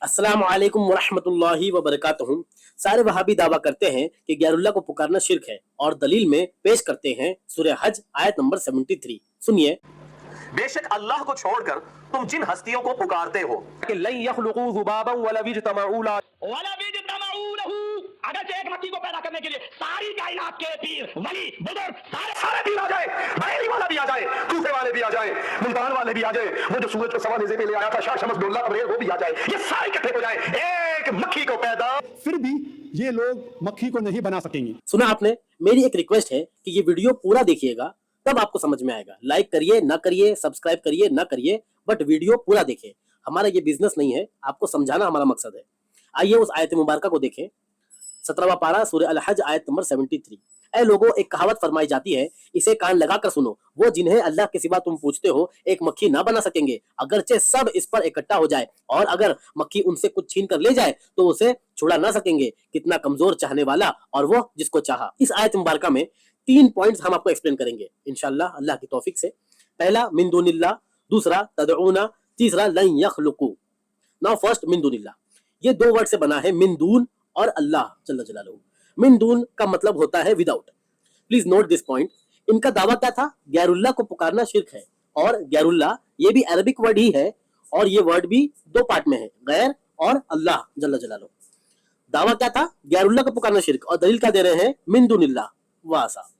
अस्सलाम वालेकुम वरहमतुल्लाहि वबरकातुहू। सारे वहाबी दावा करते हैं कि गैरुल्लाह को पुकारना शिर्क है और दलील में पेश करते हैं सूरह हज आयत नंबर 73। सुनिए। बेशक अल्लाह को छोड़कर तुम जिन हस्तियों को पुकारते हो कि लन यखलुकू ज़ुबाबन वला यजतमऊ लहू, अगर एक मक्खी को पैदा करने के लिए सारी कायनात के पीर वली बुजुर्ग सारे पीर आ जाए, बरेली वाला भी आ जाए, कूफे वाले भी आ जाए, मुल्तान वाले भी आ जाए, वो जो सूरज को सवा नेज़े पे ले आया था शाह शमस दुल्ला अबरेर वो भी आ जाए, ये सारे इकट्ठे हो जाए एक मक्खी को पैदा, फिर भी ये लोग मक्खी को नहीं बना सकेंगे। सुना आपने। मेरी एक रिक्वेस्ट है कि ये वीडियो पूरा देखिएगा, तब आपको समझ में आएगा। लाइक करिए ना करिए, सब्सक्राइब करिए ना करिए, बट वीडियो पूरा देखिए। हमारा ये बिजनेस नहीं है, आपको समझाना हमारा मकसद है। आइए उस आयत मुबारका को देखें। 17वां पारा सूरह अल हज आयत नंबर 73। ऐ लोगों, एक कहावत फरमाई जाती है, इसे कान लगा कर सुनो। वो जिन्हें अल्लाह के सिवा तुम पूछते हो एक मक्खी ना बना सकेंगे, अगरचे सब इस पर इकट्ठा हो जाए, और अगर मक्खी उनसे कुछ छीन कर ले जाए तो उसे छुड़ा ना सकेंगे। कितना कमजोर चाहने वाला, और वो जिसको चाहा। इस आयत मुबारका में 3 पॉइंट्स हम आपको एक्सप्लेन करेंगे इंशाअल्लाह अल्लाह की तौफीक से। पहला मिन दुनिल्लाह, दूसरा तदऊना, तीसरा लन यखलुकू। नाउ फर्स्ट मिन दुनिल्लाह। ये 2 वर्ड से बना है, मिन दून और अल्लाह जल्ल जलालहू। मिन दून का मतलब होता है without. Please note this point. इनका दावा क्या था? गैरुल्लाह को पुकारना शिर्क है। और गैरुल्लाह ये भी अरबिक वर्ड ही है, और ये वर्ड भी 2 पार्ट में है, गैर और अल्लाह जल्ल जलालहू। दावा क्या था? गैरुल्लाह को पुकारना शिर्क, और दलील क्या दे रहे हैं? मिन दुनिल्लाह वासा।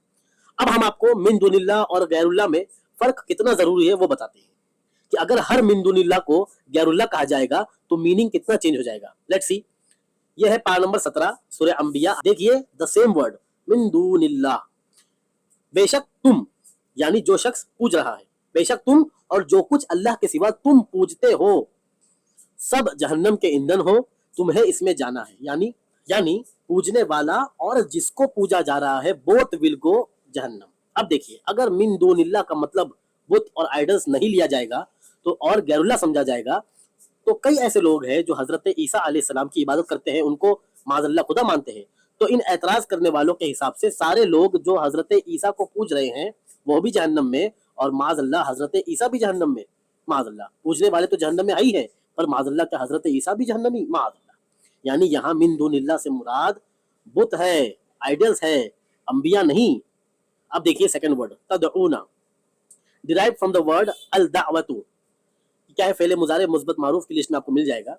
अब हम आपको मिन दुनिल्लाह और गैरुल्लाह में फर्क कितना जरूरी है वो बताते हैं, कि अगर हर मिन दुनिल्लाह को गैरुल्लाह कहा जाएगा तो मीनिंग कितना चेंज हो जाएगा। Let's see. ये है पारा नंबर 17 सूरह अंबिया। देखिए द सेम वर्ड मिन दुनिल्लाह। बेशक तुम, यानी जो शख्स पूज रहा है, बेशक तुम और जो कुछ अल्लाह के सिवा तुम पूजते हो सब जहन्नम के ईंधन हो, तुम्हें इसमें जाना है। यानी पूजने वाला और जिसको पूजा जा रहा है, बोथ विल गो जहन्नम। अब देखिए, अगर मिन दुनिल्लाह का मतलब बुत और आइडल्स नहीं लिया जाएगा तो और गैरुल्लाह समझा जाएगा, तो कई ऐसे लोग हैं जो हजरत ईसा अलैहिस्सलाम की इबादत करते हैं, उनको माज़अल्लाह खुदा मानते हैं। तो इन एतराज करने वालों के हिसाब से सारे लोग जो हजरत ईसा को पूज रहे हैं वो भी जहन्नम में, और माज़अल्लाह हजरत ईसा भी जहन्नम में। माज़अल्लाह पूजने वाले तो जहन्नम में आई है, पर माज़अल्लाह क्या हजरत ईसा भी जहन्नमी? माज़अल्लाह। यानी यहाँ मिन दुनिल्लाह से मुराद बुत है, आइडल्स है, अंबिया नहीं। अब देखिए सेकंड वर्ड तदऊना, डिराइव्ड फ्रॉम द वर्ड अल दावतु। क्या है? फेले मुजारे मुस्बत मारूफ की लिस्ट में आपको मिल जाएगा।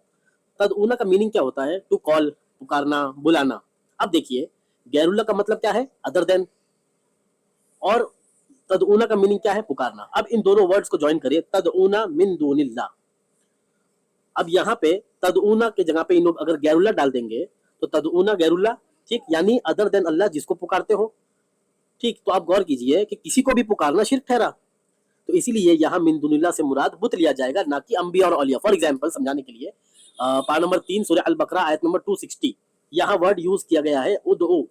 तदऊना का मीनिंग क्या होता है? टू कॉल, पुकारना, बुलाना। अब देखिए गैरुल्लाह का मतलब क्या है? Other than. और तदऊना का मीनिंग क्या है? पुकारना। अब इन दोनों वर्ड्स को ज्वाइन करिए, तदऊना मिन दुनिल्लाह। अब यहाँ पे तदऊना के जगह पे इन लोग अगर गैरुल्लाह डाल देंगे तो तदऊना गैरुल्लाह, ठीक, यानी अदर देन अल्लाह, जिसको पुकारते हो। ठीक, तो आप गौर कीजिए कि किसी को भी पुकारना शिर्क ठहरा, तो इसीलिए यहाँ मिन दुनिल्लाह से मुराद बुत लिया जाएगा, ना कि अंबिया और औलिया। फॉर एग्जांपल समझाने के लिए पारा नंबर 3 सूरह अल बकरा आयत नंबर 260, यहाँ वर्ड यूज किया गया है उदउ,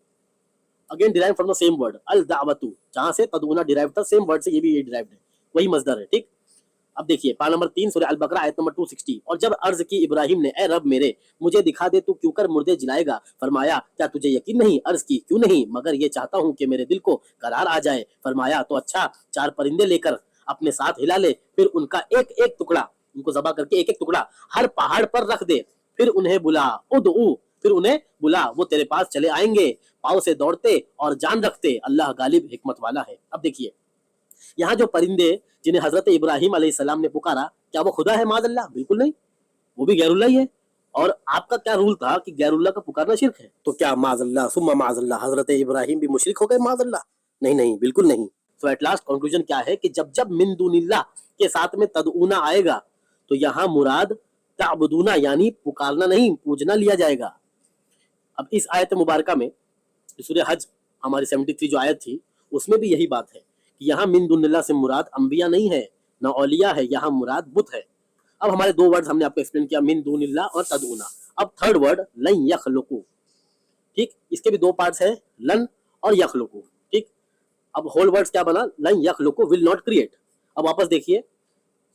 again derive from the same word अल दावतु। जहां से तदऊना डिराइव था, सेम वर्ड से ये भी डिराइव्ड है, वही मजदर है। ठीक, अब देखिए पारा नंबर 3 सूरह अल बकरा आयत नंबर 260। और जब अर्ज की इब्राहिम ने, ए रब मेरे, मुझे दिखा दे तू क्यों कर मुर्दे जिलाएगा। फरमाया क्या तुझे यकीन नहीं? अर्ज की क्यों नहीं, मगर ये चाहता हूँ कि मेरे दिल को करार आ जाए। फरमाया तो अच्छा, 4 परिंदे लेकर अपने साथ हिला ले, फिर उनका एक एक टुकड़ा, उनको ज़बा करके एक एक टुकड़ा हर पहाड़ पर रख दे, फिर उन्हें बुला, उदऊ, फिर उन्हें बुला, वो तेरे पास चले आएंगे, पाँव से दौड़ते और जान रखते। अल्लाह गालिब हिकमत वाला है। अब देखिए यहाँ जो परिंदे जिन्हें हजरत इब्राहिम अलैहिस्सलाम ने पुकारा, क्या वो खुदा है? माज़अल्लाह बिल्कुल नहीं, वो भी गैरुल्लाह ही है। और आपका क्या रूल था कि गैरुल्लाह का पुकारना शिर्क है? तो क्या माज़अल्लाह सुम्मा माज़अल्लाह हजरत इब्राहिम भी मुशरिक हो गए? माज़अल्लाह नहीं नहीं, बिल्कुल नहीं। तो एट लास्ट कंक्लूजन क्या है कि जब जब मिन दुनिल्लाह के साथ में तदऊना आएगा तो यहाँ मुराद ताबुदूना, यानी पुकारना नहीं, पूजना लिया जाएगा। अब इस आयत मुबारका में सूरह हज हमारी 73 जो आयत थी, उसमें भी यही बात है कि यहाँ मिन दुनिल्लाह से मुराद अंबिया नहीं है, ना औलिया है, यहाँ मुराद बुत है। अब हमारे 2 वर्ड्स हमने आपको एक्सप्लेन किया, मिन दुनिल्लाह और तदऊना। अब थर्ड वर्ड लन यखलुकू। ठीक, इसके भी 2 पार्ट्स हैं, लन और यखलुकू। ठीक, अब होल वर्ड्स क्या बना? लन यखलुकू, विल नॉट क्रिएट। अब वापस देखिए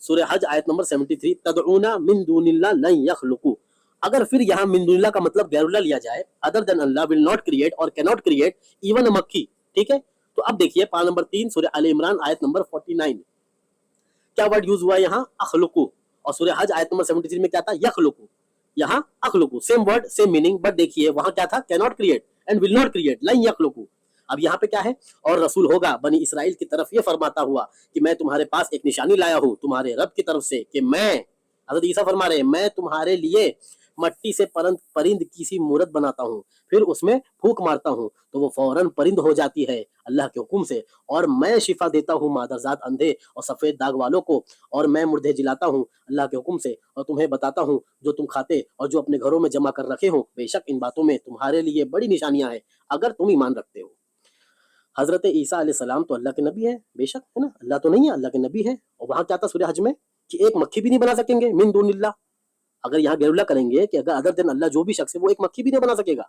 सूरह हज आयत नंबर 73, तदऊना मिन दुनिल्लाह लन यखलुकू। अगर फिर यहाँ मिन दुनिल्लाह का मतलब गैरुल्लाह लिया जाए, other than Allah, will not create और can not create even a मक्खी। ठीक है, तो अब देखिए पारा नंबर 3 सूरह अल इमरान आयत नंबर 49, क्या वर्ड यूज हुआ यहाँ? अखलुकू। और सूरह हज आयत नंबर 73 में क्या था? यखलुकू। यहाँ अखलुकू, same word same meaning, but देखिए वहां क्या था, can not create and will not create, लन यखलुकू। अब यहाँ पे क्या है, और रसूल होगा बनी इसराइल की तरफ ये फरमाता हुआ कि मैं तुम्हारे पास एक निशानी लाया हूँ तुम्हारे रब की तरफ से, कि मैं, हजरत ईसा फरमा रहे हैं, मैं तुम्हारे लिए मट्टी से परिंद किसी मूरत बनाता हूँ, फिर उसमें फूंक मारता हूँ तो वो फौरन परिंद हो जाती है अल्लाह के हुक्म से, और मैं शिफा देता हूँ मादरजात अंधे और सफेद दाग वालों को, और मैं मुर्दे जिलाता हूँ अल्लाह के हुक्म से, और तुम्हें बताता हूँ जो तुम खाते और जो अपने घरों में जमा कर रखे हो, बेशक इन बातों में तुम्हारे लिए बड़ी निशानियां हैं अगर तुम ईमान रखते हो। हजरत ईसा अलैहिस्सलाम तो अल्लाह के नबी है, बेशक है ना, अल्लाह तो नहीं है, अल्लाह के नबी है। और वहां क्या था सूरह हज में कि एक मक्खी भी नहीं बना सकेंगे मिन दूनिल्लाह। अगर यहाँ गैरुल्ला करेंगे कि अगर अदर देन अल्लाह जो भी शख्स है वो एक मक्खी भी नहीं बना सकेगा,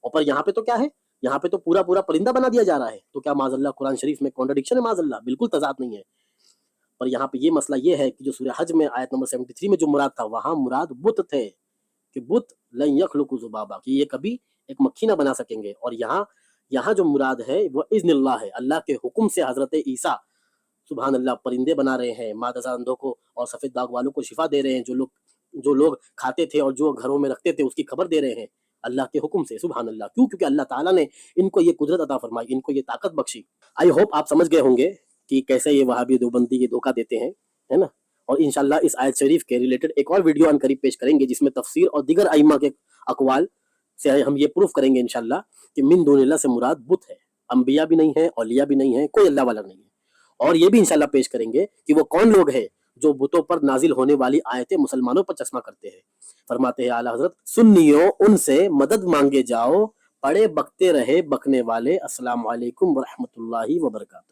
और पर यहाँ पे तो क्या है, यहाँ पे तो पूरा पूरा परिंदा बना दिया जा रहा है, तो क्या माज़अल्लाह कुरान शरीफ में कॉन्ट्रडिक्शन है? माज़अल्लाह बिल्कुल तजाद नहीं है। पर यहाँ पे ये मसला ये है कि जो सूरह हज में आयत नंबर 73 में जो मुराद था, वहां मुराद बुत थे कि बुत लन यखलुकु ज़ुबाबा, कि ये कभी एक मक्खी ना बना सकेंगे। और यहाँ यहाँ जो मुराद है वो इज़्निल्लाह है, अल्लाह के हुक्म से हजरत ईसा सुभान अल्लाह परिंदे बना रहे हैं, मादरजा अंधों को और सफेद दाग वालों को शिफा दे रहे हैं, जो लोग खाते थे और जो घरों में रखते थे उसकी खबर दे रहे हैं अल्लाह के हुक्म से, सुभान अल्लाह। क्यों? क्योंकि अल्लाह ताला ने इनको ये कुदरत अता फरमाई, इनको ये ताकत बख्शी। आई होप आप समझ गए होंगे कि कैसे ये वहाबी देवबंदी ये धोखा देते हैं, है ना। और इंशाल्लाह इस आयत शरीफ के रिलेटेड एक और वीडियो अनकरीब पेश करेंगे जिसमें तफसीर और दीगर अइम्मा के अकवाल से हम ये प्रूफ करेंगे इंशाल्लाह कि मिन दूनिल्लाह से मुराद बुत है, अंबिया भी नहीं है, औलिया भी नहीं है, कोई अल्लाह वाला नहीं है। और ये भी इंशाल्लाह पेश करेंगे कि वो कौन लोग हैं जो बुतों पर नाजिल होने वाली आयतें मुसलमानों पर चश्मा करते हैं। फरमाते हैं आला हजरत, सुन्नियों उनसे मदद मांगे जाओ, पड़े बकते रहे बकने वाले। अस्सलाम वालेकुम व रहमतुल्लाहि व बरकातहू।